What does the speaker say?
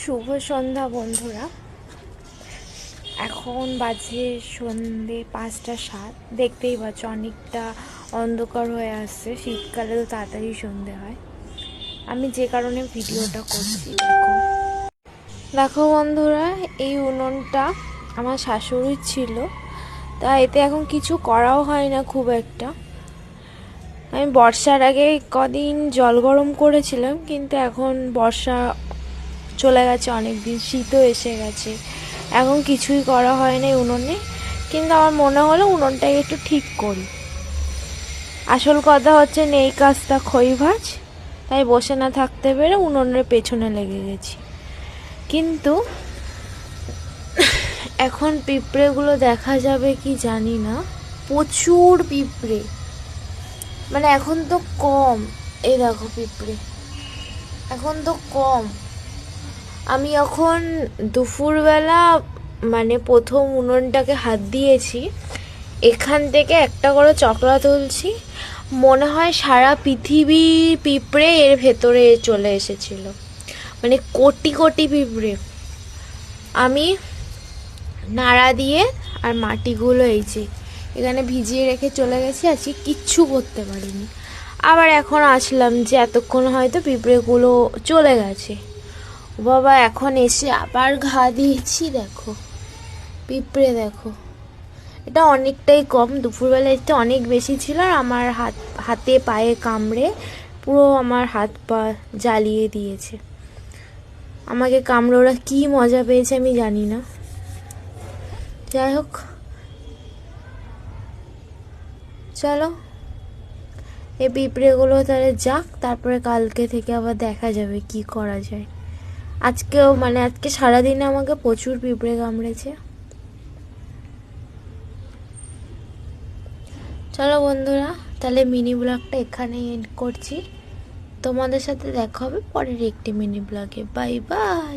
শুভ সন্ধ্যা বন্ধুরা। এখন বাজে সন্ধে 5:07। দেখতেই পাচ্ছ অনেকটা অন্ধকার হয়ে আসছে। শীতকালে তো তাড়াতাড়ি সন্ধে হয়। আমি যে কারণে ভিডিওটা করছি, দেখো বন্ধুরা, এই উনুনটা আমার শাশুড়ির ছিল, তা এতে এখন কিছু করাও হয় না খুব একটা। আমি বর্ষার আগে কদিন জল গরম করেছিলাম, কিন্তু এখন বর্ষা চলে গেছে, অনেক দিন শীতও এসে গেছে, এখন কিছুই করা হয় না উনুনে। কিন্তু আমার মনে হলো উনুনটাকে একটু ঠিক করি। আসল কথা হচ্ছে নেই কাজটা খই ভাজ, তাই বসে না থাকতে পেরে উনুনের পেছনে লেগে গেছি। কিন্তু এখন পিঁপড়েগুলো দেখা যাবে কি জানি না, প্রচুর পিঁপড়ে। মানে এখন তো কম, এই দেখো পিঁপড়ে এখন তো কম। আমি এখন দুপুরবেলা মানে প্রথম উনুনটাকে হাত দিয়েছি, এখান থেকে একটা করে চকলা তুলছি, মনে হয় সারা পৃথিবীর পিঁপড়ে এর ভেতরে চলে এসেছিল, মানে কোটি কোটি পিঁপড়ে। আমি নাড়া দিয়ে আর মাটিগুলো এই যে এখানে ভিজিয়ে রেখে চলে গেছি, আজকে কিচ্ছু করতে পারিনি। আবার এখন আসলাম যে এতক্ষণ হয়তো পিঁপড়েগুলো চলে গেছে। বাবা এখন এসে আবার ঘা দিয়েছি, দেখো পিঁপড়ে, দেখো এটা অনেকটাই কম। দুপুরবেলা এটা অনেক বেশি ছিল, আর আমার হাতে পায়ে কামড়ে পুরো আমার হাত পা জ্বালিয়ে দিয়েছে। আমাকে কামড়ে ওরা কী মজা পেয়েছে আমি জানি না। যাই হোক, চলো এই পিঁপড়েগুলো তাহলে যাক, তারপরে কালকে থেকে আবার দেখা যাবে কি করা যায়। আজকেও মানে আজকে সারাদিনে আমাকে প্রচুর পিঁপড়ে কামড়েছে। চলো বন্ধুরা, তাহলে মিনি ব্লগটা এখানেই এন্ড করছি। তোমাদের সাথে দেখা হবে পরের একটি মিনি ব্লগে। Bye bye.